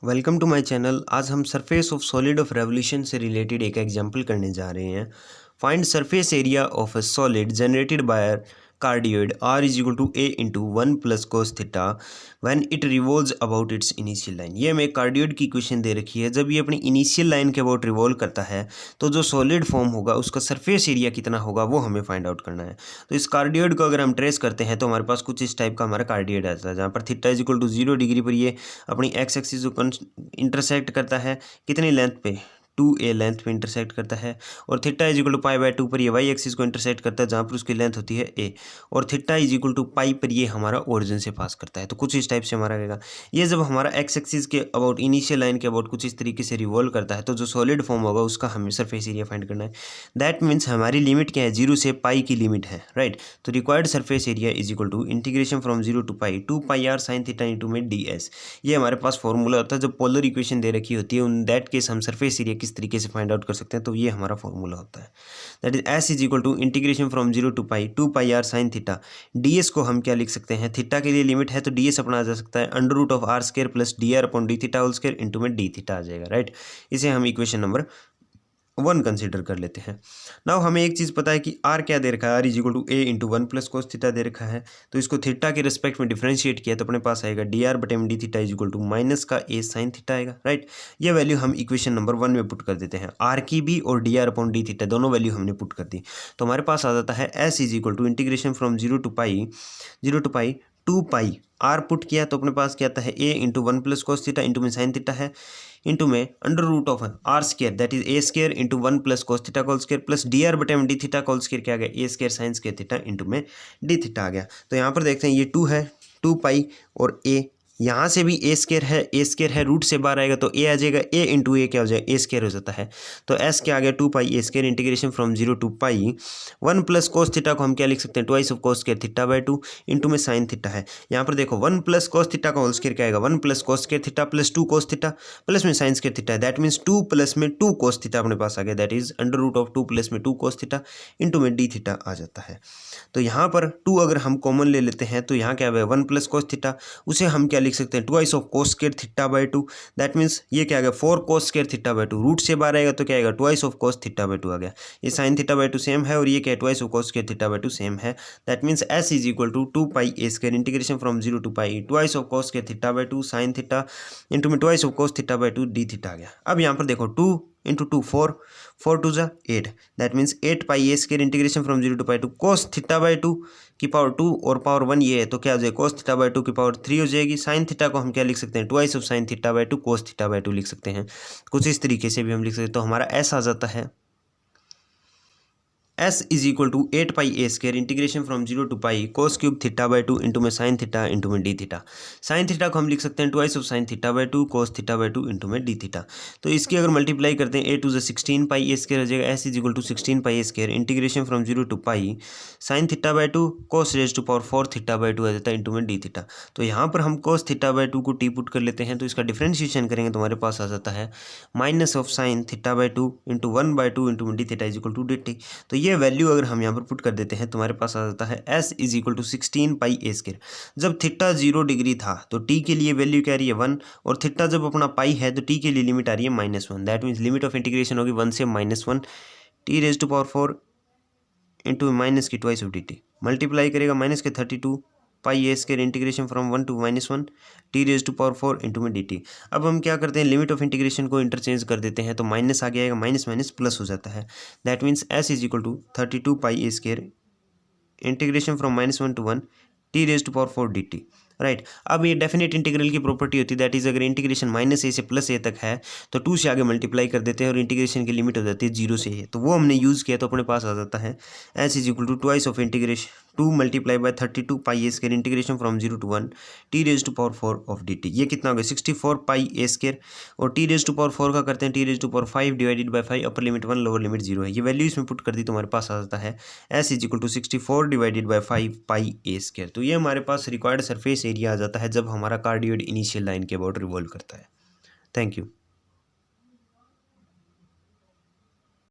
Welcome to my channel. आज हम surface of solid of revolution से रिलेटेड एक एग्जांपल करने जा रहे हैं। Find surface area of a solid generated by cardioid r is equal to a into one plus cos theta when it revolves about its initial line. ये हमें cardioid की equation दे रखी है। जब ये अपनी इनिशियल लाइन के अबाउट रिवॉल्व करता है तो जो सॉलिड फॉर्म होगा उसका सरफेस एरिया कितना होगा वो हमें फाइंड आउट करना है। तो इस कार्डियोइड को अगर हम ट्रेस करते हैं तो हमारे पास कुछ इस टाइप का हमारा कार्डियोइड आता है, जहाँ पर theta is equal to 0 degree पर ये अपनी एक्स एक्सिस को इंटरसेक्ट करता है कितनी लेंथ पे, 2a लेंथ पे इंटरसेक्ट करता है। और theta is equal to pi by 2 पर ये वाई एक्सिस को इंटरसेक्ट करता है जहाँ पर उसकी लेंथ होती है a। और थीटा इज इक्वल टू पाई पर ये हमारा ओरिजिन से पास करता है। तो कुछ इस टाइप से हमारा रहेगा। ये जब हमारा एक्स एक्सिस के अबाउट इनिशियल लाइन के अबाउट कुछ इस तरीके से रिवॉल्व करता है तो जो सॉलिड फॉर्म होगा उसका हमें सरफेस एरिया फाइंड करना है। दैट मीन्स हमारी लिमिट क्या है, 0 से पाई की लिमिट है, राइट। तो required surface area is equal to integration from 0 to pi 2 pi R sine theta into में डी एस। ये हमारे पास फॉर्मूला होता है। जब पोलर इक्वेशन दे रखी होती है उन दैट केस हम सरफेस एरिया किस तरीके से फाइंड आउट कर सकते हैं, तो ये हमारा फॉर्मूला होता है। That is S is equal to integration from 0 to pi 2 pi R sine theta. D S को हम क्या लिख सकते हैं, थीटा के लिए लिमिट है तो डी एस अपना आ जा सकता है under root of R square plus D R upon D theta whole square into में डी थीटा आ जाएगा, राइट। इसे हम इक्वेशन नंबर 1 कंसिडर कर लेते हैं। नाउ हमें एक चीज़ पता है कि r क्या दे रखा है, r is equal to a into one plus cos theta दे रखा है। तो इसको थीटा के रिस्पेक्ट में डिफरेंशिएट किया तो अपने पास आएगा डी आर बटे में D theta is equal to minus का a साइन थीटा आएगा, राइट। ये वैल्यू हम इक्वेशन नंबर 1 में पुट कर देते हैं। r की भी और D R upon D theta दोनों वैल्यू हमने पुट कर दी। तो हमारे पास आ जाता है s is equal to integration from 0 to pi 2 pi r put किया तो अपने पास क्या आता है a into one plus cos theta into में साइन थीटा है इंटू में under root of R square that is A square into one plus cos theta coal square plus D R बटे में डी थीटा कोल square क्या आ गया, A square sine square theta into में D theta आ गया। तो यहाँ पर देखते हैं ये 2 है, 2 पाई और a, यहाँ से भी ए स्क्र है रूट से बाहर आएगा तो a आ जाएगा, a इंटू ए क्या हो जाएगा, ए स्क्र हो जाता है। तो s क्या आ गया 2 pi A square integration from 0 to pi 1 plus cos theta को हम क्या लिख सकते हैं, twice of cos square theta by 2 into में साइन थीटा है। यहाँ पर देखो 1 प्लस कोस थीटा का होल स्क्र क्या आएगा, 1 plus cos square theta plus 2 cos theta plus में साइन स्क्र थीटा है। दैट मीन्स 2 प्लस में 2 कोस थीटा अपने पास आ गया, that is under root of 2 plus में 2 कोस थीटा इंटू में डी थीटा आ जाता है। तो यहाँ पर 2 अगर हम कॉमन ले लेते हैं तो यहाँ क्या है 1 प्लस कोस थीटा, उसे हम क्या लिख सकते हैं twice of cos square theta by 2। That means ये क्या आ गया 4 cos square theta by 2, root से बाहर आएगा तो क्या आएगा twice of cos theta by 2 आ गया। ये साइन थीटा बाय 2 सेम है और ये क्या है twice of cos square theta by 2 same है। That means S is equal to 2 pi A square integration from 0 to pi twice of cos square theta by 2 sine theta into में twice of cos theta by 2 D theta आ गया। अब यहाँ पर देखो 2 into 2 4 टू जा 8, that means 8 pi A square integration from 0 to pi 2 cos theta by 2 की पावर 2 और पावर 1 ये है तो क्या हो जाएगा कोस थीटा बाय 2 की पावर 3 हो जाएगी। साइन थीटा को हम क्या लिख सकते हैं twice of sine theta by 2 cos theta by 2 लिख सकते हैं। कुछ इस तरीके से भी हम लिख सकते हैं। तो हमारा एस आ जाता है s is equal to 8 pi A square integration from 0 to pi cos cube theta by 2 into में साइन थीटा इंटू में डी थीटा। साइन थीटा को हम लिख सकते हैं twice of sine theta by 2 cos theta by 2 into में D theta. तो इसकी अगर मल्टीप्लाई करते हैं 8 टू 16 पाई ए स्क्वायर हो जाएगा। s is equal to 16 pi A square integration from 0 to pi sine theta by 2 cos raise to power 4 theta by 2 आ जाता है इंटू में डी थीटा। तो यहाँ पर हम कोस थीटा बाय 2 को टी पुट कर लेते हैं तो इसका डिफ्रेंशिएशन करेंगे तो हमारे पास आ जाता है minus of sine theta by 2 into 1 by 2 into में D theta is equal to D T. तो ये वैल्यू अगर हम यहाँ पर पुट कर देते हैं तो हमारे पास आ जाता है s is equal to 16 pi A square. जब थीटा 0 डिग्री था तो t के लिए वैल्यू क्या आ रही है 1 और थीटा जब अपना पाई है तो t के लिए लिमिट आ रही है -1। That means limit of integration होगी 1 से -1 t raise to power 4 into minus की twice of D T multiply करेगा माइनस के 32 pi A square integration from 1 to -1 T raise to power 4 into में डी टी। अब हम क्या करते हैं लिमिट ऑफ इंटीग्रेशन को इंटरचेंज कर देते हैं तो माइनस आ गया माइनस माइनस प्लस हो जाता है। That means s is equal to 32 pi A square integration from -1 to 1 T raise to power 4 D T, right. अब ये डेफिनेट इंटीग्रल की प्रॉपर्टी होती है दैट इज अगर इंटीग्रेशन -a से +a तक है तो 2 से आगे मल्टीप्लाई कर देते हैं और इंटीग्रेशन की लिमिट हो जाती है 0 से है। तो वो हमने यूज़ किया तो अपने पास आ जाता है s is equal to twice of integration 2 multiply by 32 pi A square integration from 0 to 1 T raise to power 4 of D T. ये कितना हो गया 64 पाई ए स्क्वायर और टी रेज टू पावर 4 का करते हैं T raise to power 5 divided by 5 upper limit 1 lower limit 0 है। ये वैल्यू इसमें पुट कर दी तो हमारे पास आ जाता है s is equal to 64 divided by 5 pi A square. तो ये हमारे पास रिक्वायर्ड सरफेस एरिया आ जाता है जब हमारा कार्डियोइड इनिशियल लाइन के अबाउट रिवॉल्व करता है। Thank you.